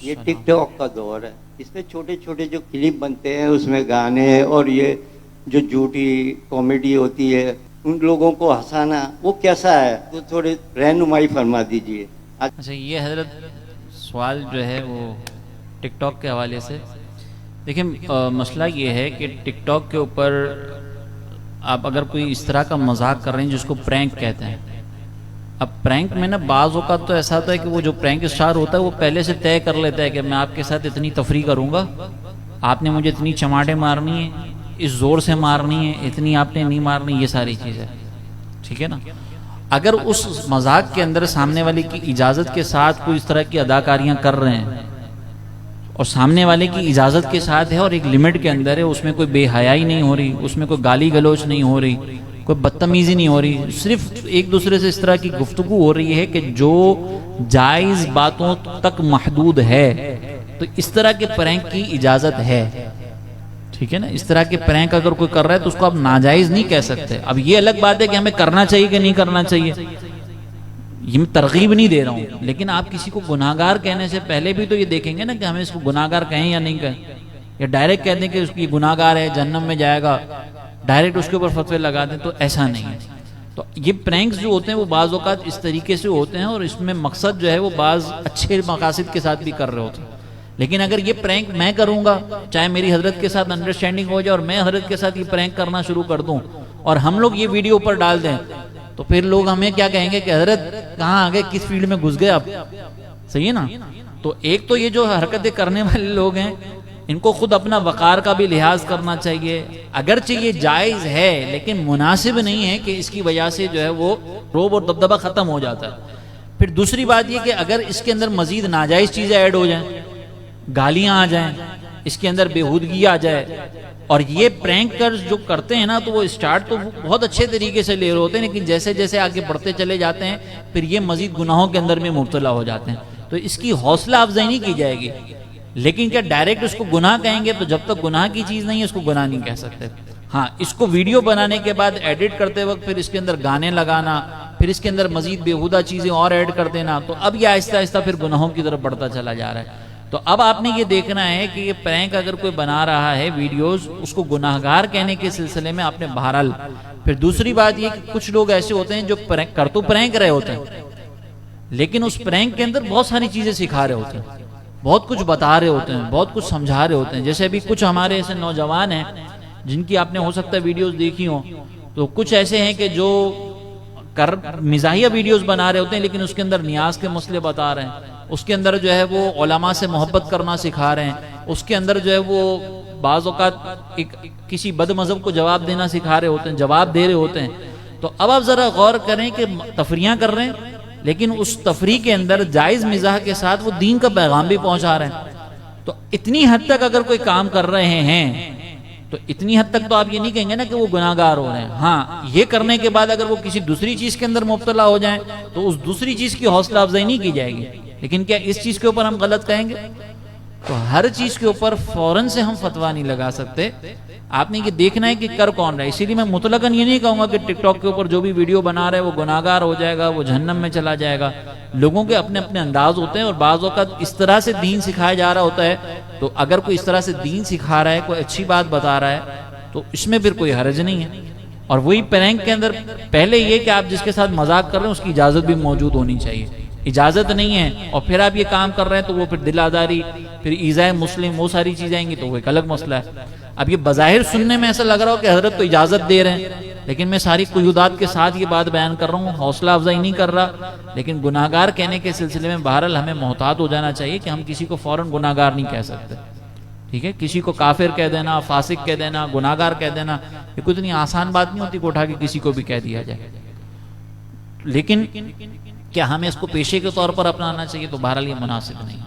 یہ ٹک ٹاک کا دور ہے، اس میں چھوٹے چھوٹے جو کلپ بنتے ہیں اس میں گانے اور یہ جو جھوٹی کامیڈی ہوتی ہے ان لوگوں کو ہنسانا وہ کیسا ہے، تو تھوڑی رہنمائی فرما دیجیے۔ اچھا، یہ حضرت سوال جو ہے وہ ٹک ٹاک کے حوالے سے دیکھیں، مسئلہ یہ ہے کہ ٹک ٹاک کے اوپر آپ اگر کوئی اس طرح کا مذاق کر رہے ہیں جس کو پرینک کہتے ہیں، اب پرینک میں نا بعض اوقات تو ایسا ہوتا ہے کہ وہ جو پرینک اسٹار ہوتا ہے وہ پہلے سے طے کر لیتا ہے کہ میں آپ کے ساتھ اتنی تفریح کروں گا، آپ نے مجھے اتنی چماٹیں مارنی ہیں، اس زور سے مارنی ہے، اتنی آپ نے نہیں مارنی، یہ ساری چیزیں، ٹھیک ہے نا۔ اگر اس مذاق کے اندر سامنے والے کی اجازت کے ساتھ کوئی اس طرح کی اداکاریاں کر رہے ہیں اور سامنے والے کی اجازت کے ساتھ ہے اور ایک لمٹ کے اندر ہے، اس میں کوئی بے حیائی نہیں ہو رہی، اس میں کوئی گالی گلوچ نہیں ہو رہی، کوئی بدتمیزی نہیں ہو رہی، صرف ایک دوسرے سے اس طرح کی گفتگو ہو رہی ہے کہ جو جائز باتوں تک محدود ہے، تو اس طرح کے پرینک کی اجازت ہے، ٹھیک ہے نا۔ اس طرح کے پرینک اگر کوئی کر رہا ہے تو اس کو آپ ناجائز نہیں کہہ سکتے۔ اب یہ الگ بات ہے کہ ہمیں کرنا چاہیے کہ نہیں کرنا چاہیے، یہ میں ترغیب نہیں دے رہا ہوں، لیکن آپ کسی کو گناہگار کہنے سے پہلے بھی تو یہ دیکھیں گے نا کہ ہمیں اس کو گناہگار کہیں یا نہیں کہیں، یا ڈائریکٹ کہہ دیں کہ اس کی گناہگار ہے، جہنم میں جائے گا، ڈائریکٹ اس کے اوپر فتوے لگا دیں، تو ایسا نہیں ہے۔ تو یہ پرینکس جو ہوتے ہیں وہ بعض اوقات اس طریقے سے ہوتے ہیں اور اس میں مقصد جو ہے وہ بعض اچھے مقاصد کے ساتھ بھی کر رہے ہوتے ہیں، لیکن اگر یہ پرینک میں کروں گا، چاہے میری حضرت کے ساتھ انڈرسٹینڈنگ ہو جائے اور میں حضرت کے ساتھ یہ پرینک کرنا شروع کر دوں اور ہم لوگ یہ ویڈیو اوپر ڈال دیں، تو پھر لوگ ہمیں کیا کہیں گے کہ حضرت کہاں آگے، کس فیلڈ میں گھس گئے آپ، صحیح ہے نا۔ تو ایک تو یہ جو حرکتیں کرنے والے لوگ ہیں ان کو خود اپنا وقار کا بھی لحاظ کرنا چاہیے، اگرچہ یہ جائز ہے لیکن مناسب نہیں ہے کہ اس کی وجہ سے جو ہے وہ روب اور دبدبہ ختم ہو جاتا ہے۔ پھر دوسری بات یہ کہ اگر اس کے اندر مزید ناجائز چیزیں ایڈ ہو جائیں، گالیاں آ جائیں، اس کے اندر بےہودگی آ جائے، اور یہ پرینکرز جو کرتے ہیں نا تو وہ سٹارٹ تو بہت اچھے طریقے سے لے رہے ہوتے ہیں، لیکن جیسے جیسے آگے بڑھتے چلے جاتے ہیں پھر یہ مزید گناہوں کے اندر میں مبتلا ہو جاتے ہیں، تو اس کی حوصلہ افزائی نہیں کی جائے گی۔ لیکن کیا ڈائریکٹ اس کو گناہ کہیں گے؟ تو جب تک گناہ کی چیز نہیں ہے اس کو گناہ نہیں کہہ سکتے۔ ہاں، اس کو ویڈیو بنانے کے بعد ایڈٹ کرتے وقت پھر اس کے اندر گانے لگانا، پھر اس کے اندر مزید بےہودہ چیزیں اور ایڈ کر دینا، تو اب یہ آہستہ آہستہ پھر گناہوں کی طرف بڑھتا چلا جا رہا ہے۔ تو اب آپ نے یہ دیکھنا ہے کہ یہ پرینک اگر کوئی بنا رہا ہے ویڈیوز، اس کو گناہگار کہنے کے سلسلے میں آپ نے بہرحال۔ پھر دوسری بات یہ کہ کچھ لوگ ایسے ہوتے ہیں جو کر تو پرینک رہے ہوتے ہیں لیکن اس پرینک کے اندر بہت ساری چیزیں سکھا رہے ہوتے ہیں، بہت کچھ بتا رہے ہوتے ہیں، بہت کچھ سمجھا رہے ہوتے ہیں۔ جیسے ابھی کچھ ہمارے ایسے نوجوان ہیں جن کی آپ نے ہو سکتا ہے ویڈیوز دیکھی ہوں، تو کچھ ایسے ہیں کہ جو مزاحیہ ویڈیوز بنا رہے ہوتے ہیں لیکن اس کے اندر نیاز کے مسئلے بتا رہے ہیں، اس کے اندر جو ہے وہ علماء سے محبت کرنا سکھا رہے ہیں، اس کے اندر جو ہے وہ بعض اوقات کسی بد مذہب کو جواب دینا سکھا رہے ہوتے ہیں، جواب دے رہے ہوتے ہیں۔ تو اب آپ ذرا غور کریں کہ تفریحاں کر رہے ہیں لیکن اس تفریح کے اندر جائز مزاح کے ساتھ وہ دین کا پیغام بھی پہنچا رہے ہیں۔ تو اتنی حد تک اگر کوئی کام کر رہے ہیں تو اتنی حد تک تو آپ یہ نہیں کہیں گے نا کہ وہ گناہگار ہو رہے ہیں۔ ہاں، یہ کرنے کے بعد اگر وہ کسی دوسری چیز کے اندر مبتلا ہو جائیں تو اس دوسری چیز کی حوصلہ افزائی نہیں کی جائے گی، لیکن کیا اس چیز کے اوپر ہم غلط کہیں گے؟ تو ہر چیز کے اوپر فوراً سے ہم فتویٰ نہیں لگا سکتے، آپ نے یہ دیکھنا ہے کہ کر کون رہا ہے۔ اسی لیے میں مطلقاً یہ نہیں کہوں گا کہ ٹک ٹاک کے اوپر جو بھی ویڈیو بنا رہا ہے وہ گناہگار ہو جائے گا، وہ جہنم میں چلا جائے گا۔ لوگوں کے اپنے اپنے انداز ہوتے ہیں اور بعض اوقات اس طرح سے دین سکھایا جا رہا ہوتا ہے، تو اگر کوئی اس طرح سے دین سکھا رہا ہے، کوئی اچھی بات بتا رہا ہے تو اس میں پھر کوئی حرج نہیں ہے۔ اور وہی پرینک کے اندر پہلے یہ کہ آپ جس کے ساتھ مذاق کر رہے ہیں اس کی اجازت بھی موجود ہونی چاہیے، اجازت نہیں ہے اور پھر آپ یہ کام کر رہے ہیں تو وہ پھر دل آزاری، پھر ایذائے مسلم، وہ ساری چیزیں آئیں گی تو وہ ایک الگ مسئلہ ہے۔ اب یہ بظاہر سننے میں ایسا لگ رہا ہو کہ حضرت تو اجازت دے رہے ہیں، لیکن میں ساری قیودات کے ساتھ یہ بات بیان کر رہا ہوں، حوصلہ افزائی نہیں کر رہا، لیکن گناہگار کہنے کے سلسلے میں بہرحال ہمیں محتاط ہو جانا چاہیے کہ ہم کسی کو فوراً گناہگار نہیں کہہ سکتے، ٹھیک ہے۔ کسی کو کافر کہہ دینا، فاسق کہہ دینا، گناہگار کہہ دینا، یہ کوئی اتنی آسان بات نہیں ہوتی کہ اٹھا کے کسی کو بھی کہہ دیا جائے، لیکن کیا ہمیں اس کو پیشے کے طور پر اپنانا چاہیے؟ تو بہرحال یہ مناسب نہیں۔